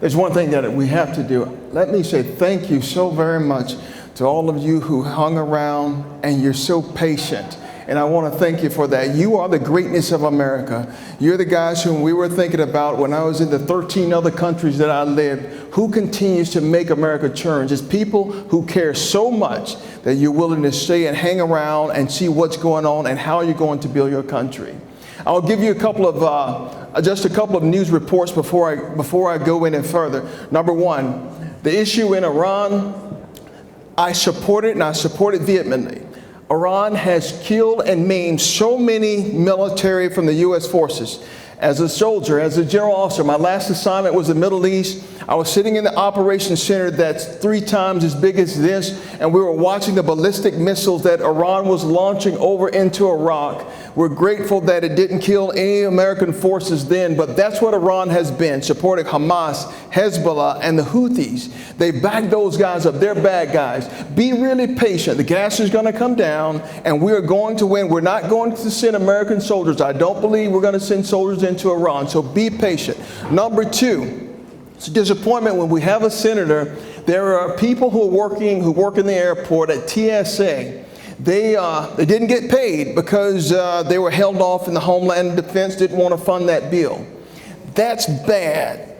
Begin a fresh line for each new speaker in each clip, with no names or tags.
There's one thing that we have to do. Let me say thank you so very much to all of you who hung around, and you're so patient. And I want to thank you for that. You are the greatness of America. You're the guys whom we were thinking about when I was in the 13 other countries that I lived. Who continues to make America churn? It's people who care so much that you're willing to stay and hang around and see what's going on and how you're going to build your country. I'll give you just a couple of news reports before I go any further. Number one, the issue in Iran, I support it, and I support it vehemently. Iran has killed and maimed so many military from the U.S. forces. As a soldier, as a general officer, my last assignment was the Middle East. I was sitting in the operations center that's 3 times as big as this, and we were watching the ballistic missiles that Iran was launching over into Iraq. We're grateful that it didn't kill any American forces then, but that's what Iran has been, supporting Hamas, Hezbollah, and the Houthis. They back those guys up. They're bad guys. Be really patient. The gas is going to come down, and we are going to win. We're not going to send American soldiers. I don't believe we're going to send soldiers into Iran, so be patient. Number 2, it's a disappointment when we have a senator. There are people who work in the airport at TSA. They didn't get paid because they were held off in the Homeland Defense, didn't want to fund that bill. That's bad.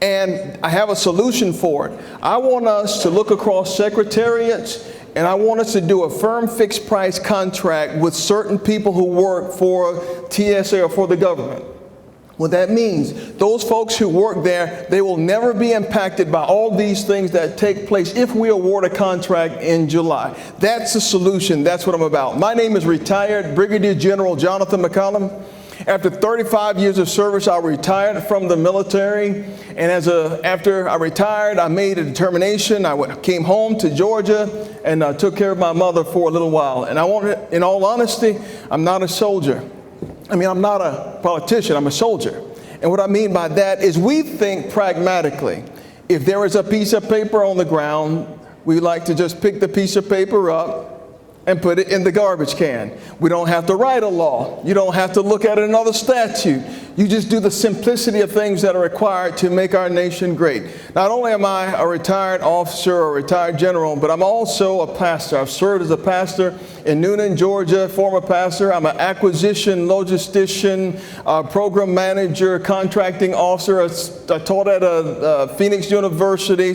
And I have a solution for it. I want us to look across secretariats, and I want us to do a firm fixed price contract with certain people who work for TSA or for the government. What that means, those folks who work there, they will never be impacted by all these things that take place if we award a contract in July. That's the solution. That's what I'm about. My name is retired Brigadier General Jonathan McColumn. After 35 years of service, I retired from the military. And after I retired, I made a determination. I came home to Georgia and took care of my mother for a little while. And in all honesty, I'm not a soldier. I'm not a politician, I'm a soldier. And what I mean by that is we think pragmatically. If there is a piece of paper on the ground, we like to just pick the piece of paper up and put it in the garbage can. We don't have to write a law. You don't have to look at another statute. You just do the simplicity of things that are required to make our nation great. Not only am I a retired officer or a retired general, but I'm also a pastor. I've served as a pastor in Newnan, Georgia, former pastor. I'm an acquisition, logistician, program manager, contracting officer. I taught at Phoenix University.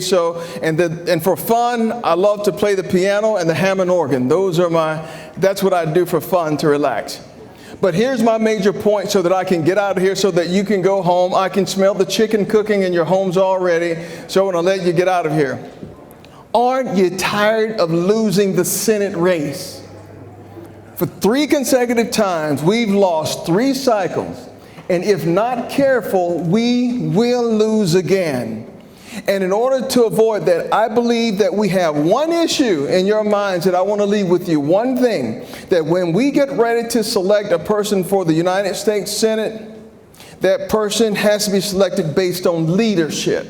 And for fun, I love to play the piano and the Hammond organ. That's what I do for fun, to relax. But here's my major point so that I can get out of here so that you can go home. I can smell the chicken cooking in your homes already, so I'm going to let you get out of here. Aren't you tired of losing the Senate race? For 3 consecutive times, we've lost 3 cycles. And if not careful, we will lose again. And in order to avoid that, I believe that we have one issue in your minds that I want to leave with you. One thing, that when we get ready to select a person for the United States Senate, that person has to be selected based on leadership.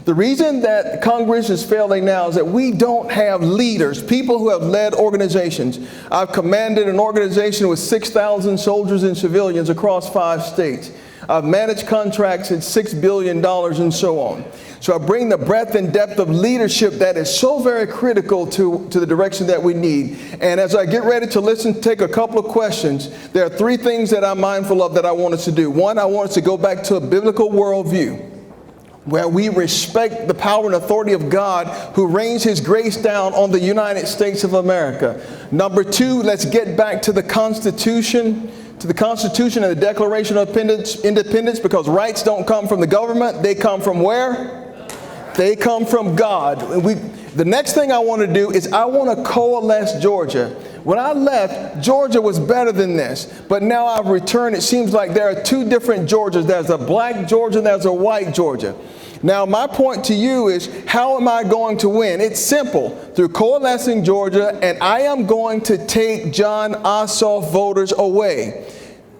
The reason that Congress is failing now is that we don't have leaders, people who have led organizations. I've commanded an organization with 6,000 soldiers and civilians across 5 states. I've managed contracts at $6 billion and so on. So I bring the breadth and depth of leadership that is so very critical to the direction that we need. And as I get ready to take a couple of questions, there are 3 things that I'm mindful of that I want us to do. One, I want us to go back to a biblical worldview where we respect the power and authority of God who rains His grace down on the United States of America. Number 2, let's get back to the Constitution. To the Constitution and the Declaration of Independence, because rights don't come from the government. They come from where? They come from God. The next thing I want to do is I want to coalesce Georgia. When I left, Georgia was better than this. But now I've returned. It seems like there are 2 different Georgias. There's a black Georgia and there's a white Georgia. Now, my point to you is, how am I going to win? It's simple. Through coalescing Georgia, and I am going to take John Ossoff voters away.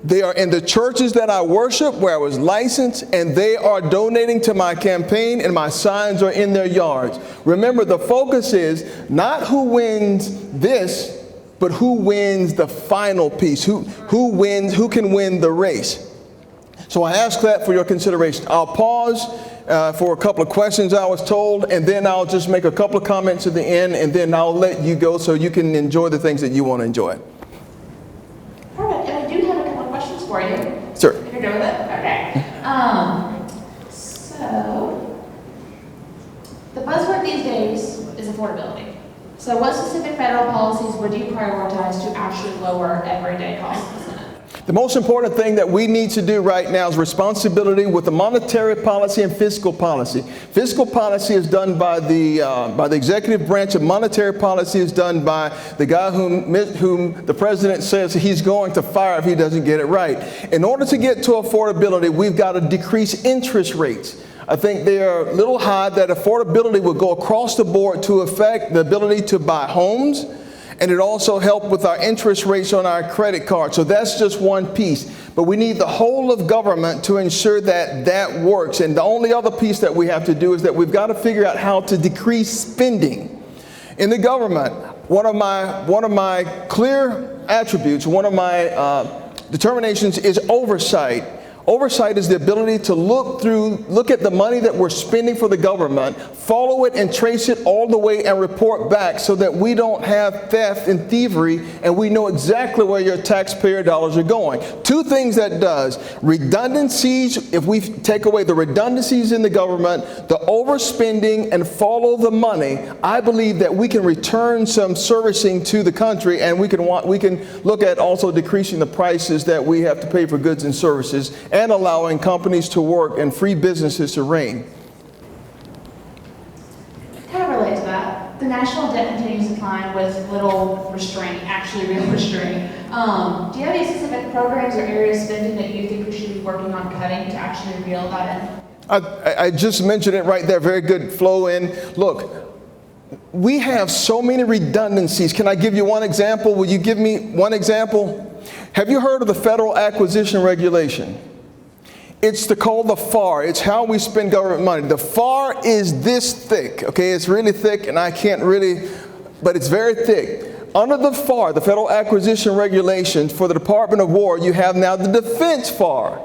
They are in the churches that I worship, where I was licensed, and they are donating to my campaign, and my signs are in their yards. Remember, the focus is not who wins this, but who wins the final piece, who can win the race. So I ask that for your consideration. I'll pause for a couple of questions I was told, and then I'll just make a couple of comments at the end, and then I'll let you go so you can enjoy the things that you want to enjoy.
Perfect. And I do have a couple of questions for you.
Sure.
If you're good with it? Okay. So, the buzzword these days is affordability. So what specific federal policies would you prioritize to actually lower everyday costs of the Senate?
The most important thing that we need to do right now is responsibility with the monetary policy and fiscal policy. Fiscal policy is done by the executive branch, and monetary policy is done by the guy whom the president says he's going to fire if he doesn't get it right. In order to get to affordability, we've got to decrease interest rates. I think they are a little high, that affordability would go across the board to affect the ability to buy homes, and it also helped with our interest rates on our credit card. So that's just one piece. But we need the whole of government to ensure that that works. And the only other piece that we have to do is that we've got to figure out how to decrease spending in the government. One of my clear attributes, one of my determinations is oversight. Oversight is the ability to look at the money that we're spending for the government, follow it and trace it all the way and report back so that we don't have theft and thievery, and we know exactly where your taxpayer dollars are going. Two things that does: redundancies. If we take away the redundancies in the government, the overspending, and follow the money, I believe that we can return some servicing to the country, and we can look at also decreasing the prices that we have to pay for goods and services, and allowing companies to work and free businesses to reign.
Kind of relate to that. The national debt continues to climb with little restraint, actually real restraint. Do you have any specific programs or areas of spending that you think we should be working on cutting to actually reel that in?
I just mentioned it right there. Very good flow in. Look, we have so many redundancies. Can I give you one example? Will you give me one example? Have you heard of the Federal Acquisition Regulation? It's called the FAR. It's how we spend government money. The FAR is this thick, okay? It's really thick, and I can't really, but it's very thick. Under the FAR, the Federal Acquisition Regulations for the Department of War, you have now the Defense FAR,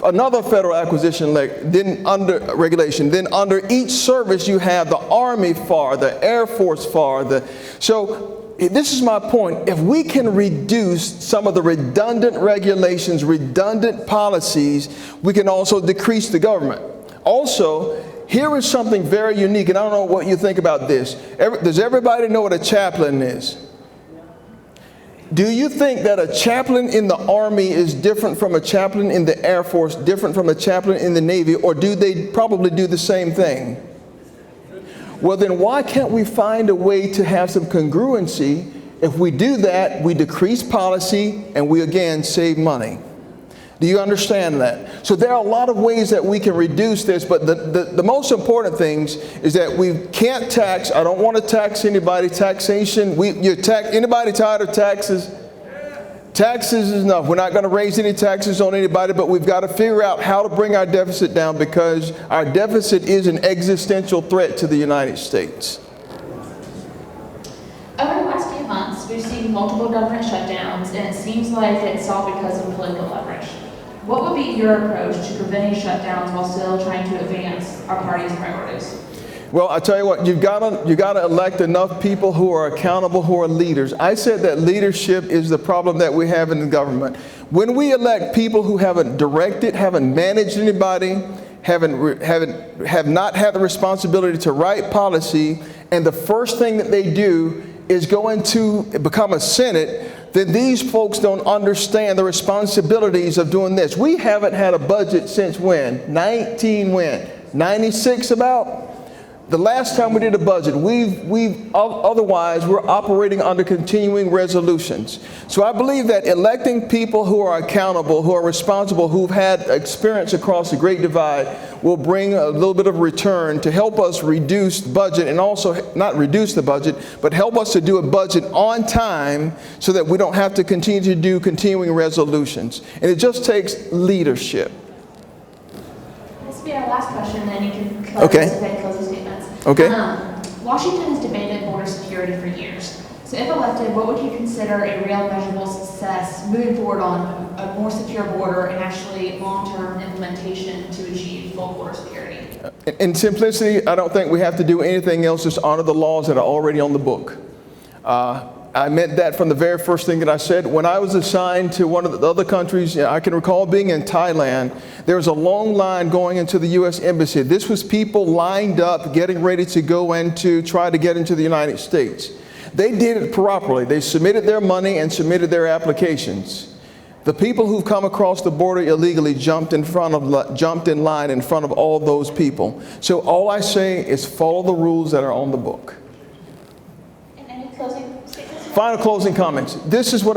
another federal acquisition regulation. Then under each service, you have the Army FAR, the Air Force FAR. So this is my point. If we can reduce some of the redundant regulations, redundant policies, we can also decrease the government. Also, here is something very unique, and I don't know what you think about this. Does everybody know what a chaplain is? Do you think that a chaplain in the Army is different from a chaplain in the Air Force, different from a chaplain in the Navy, or do they probably do the same thing? Well, then why can't we find a way to have some congruency? If we do that, we decrease policy and we again save money. Do you understand that? So there are a lot of ways that we can reduce this, but the most important things is that we can't tax. I don't want to tax anybody. Taxation, anybody tired of taxes? Taxes is enough. We're not going to raise any taxes on anybody, but we've got to figure out how to bring our deficit down, because our deficit is an existential threat to the United States.
Over the last few months, we've seen multiple government shutdowns, and it seems like it's all because of political leverage. What would be your approach to preventing shutdowns while still trying to advance our party's priorities?
Well, I tell you what, you've got to elect enough people who are accountable, who are leaders. I said that leadership is the problem that we have in the government. When we elect people who haven't directed, haven't managed anybody, have not had the responsibility to write policy, and the first thing that they do is go into become a Senate, then these folks don't understand the responsibilities of doing this. We haven't had a budget since when? 96 about? The last time we did a budget, otherwise we're operating under continuing resolutions. So I believe that electing people who are accountable, who are responsible, who've had experience across the Great Divide will bring a little bit of return to help us reduce the budget, and also not reduce the budget, but help us to do a budget on time so that we don't have to continue to do continuing resolutions. And it just takes leadership.
This will be our last question, then you can close the statements.
Okay.
Washington has demanded border security for years. So if elected, what would you consider a real measurable success moving forward on a more secure border and actually long-term implementation to achieve full border security?
In simplicity, I don't think we have to do anything else, just honor the laws that are already on the book. I meant that from the very first thing that I said. When I was assigned to one of the other countries, I can recall being in Thailand, there was a long line going into the U.S. Embassy. This was people lined up, getting ready to go in to try to get into the United States. They did it properly. They submitted their money and submitted their applications. The people who've come across the border illegally jumped in line in front of all those people. So all I say is follow the rules that are on the book.
And any closing statements?
Final closing comments. This is what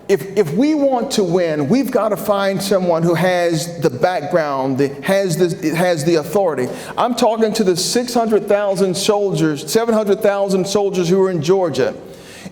if we want to win, we've got to find someone who has the background, has the authority. I'm talking to the 600,000 soldiers, 700,000 soldiers who are in Georgia.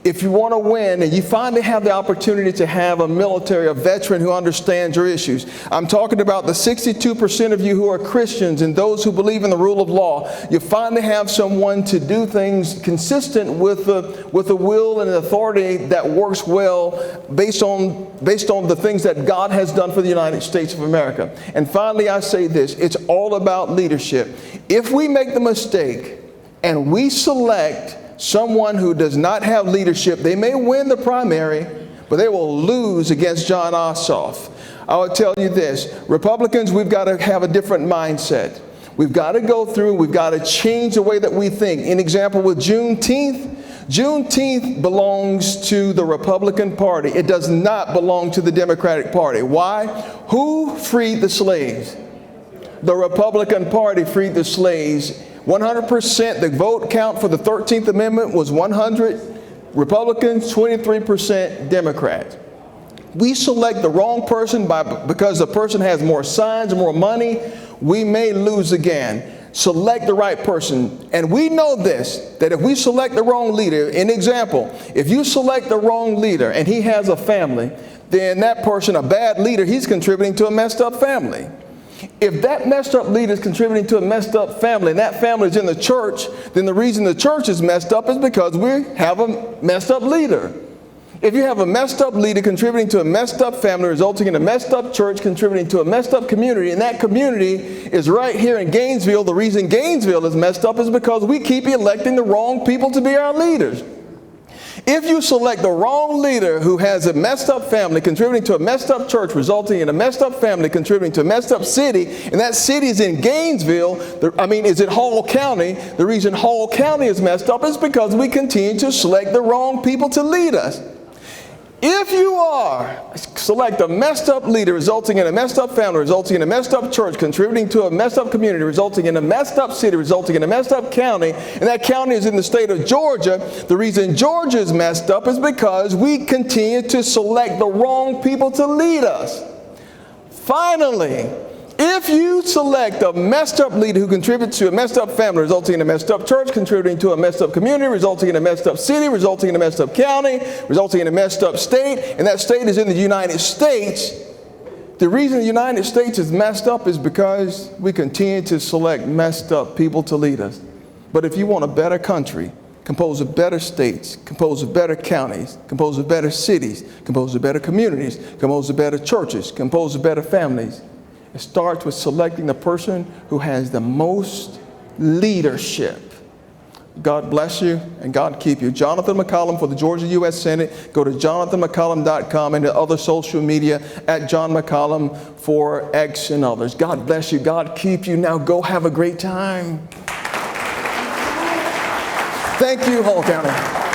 If you want to win and you finally have the opportunity to have a military, a veteran who understands your issues. I'm talking about the 62% of you who are Christians and those who believe in the rule of law. You finally have someone to do things consistent with the will and the authority that works well based on the things that God has done for the United States of America. And finally, I say this, it's all about leadership. If we make the mistake and we select someone who does not have leadership, they may win the primary, but they will lose against Jon Ossoff. I would tell you this, Republicans, we've got to have a different mindset. We've got to go through, we've got to change the way that we think. An example with Juneteenth, Juneteenth belongs to the Republican Party. It does not belong to the Democratic Party. Why? Who freed the slaves? The Republican Party freed the slaves. 100%, the vote count for the 13th Amendment was 100 Republicans, 23% Democrats. We select the wrong person because the person has more signs and more money, we may lose again. Select the right person. And we know this, that if we select the wrong leader, an example, if you select the wrong leader and he has a family, then that person, a bad leader, he's contributing to a messed up family. If that messed up leader is contributing to a messed up family and that family is in the church, then the reason the church is messed up is because we have a messed up leader. If you have a messed up leader contributing to a messed up family, resulting in a messed up church, contributing to a messed up community, and that community is right here in Gainesville, the reason Gainesville is messed up is because we keep electing the wrong people to be our leaders. If you select the wrong leader who has a messed up family contributing to a messed up church, resulting in a messed up family contributing to a messed up city, and that city is in Gainesville, is in Hall County, the reason Hall County is messed up is because we continue to select the wrong people to lead us. If you select a messed up leader resulting in a messed up family, resulting in a messed up church, contributing to a messed up community, resulting in a messed up city, resulting in a messed up county, and that county is in the state of Georgia, the reason Georgia is messed up is because we continue to select the wrong people to lead us. Finally, if you select a messed up leader who contributes to a messed up family, resulting in a messed up church, contributing to a messed up community, resulting in a messed up city, resulting in a messed up county, resulting in a messed up state, and that state is in the United States, the reason the United States is messed up is because we continue to select messed up people to lead us. But if you want a better country, composed of better states, composed of better counties, composed of better cities, composed of better communities, composed of better churches, composed of better families, it starts with selecting the person who has the most leadership. God bless you and God keep you. Jonathan McColumn for the Georgia U.S. Senate. Go to jonathanmccallum.com and to other social media at John McColumn for X and others. God bless you. God keep you. Now go have a great time. Thank you, Hall County.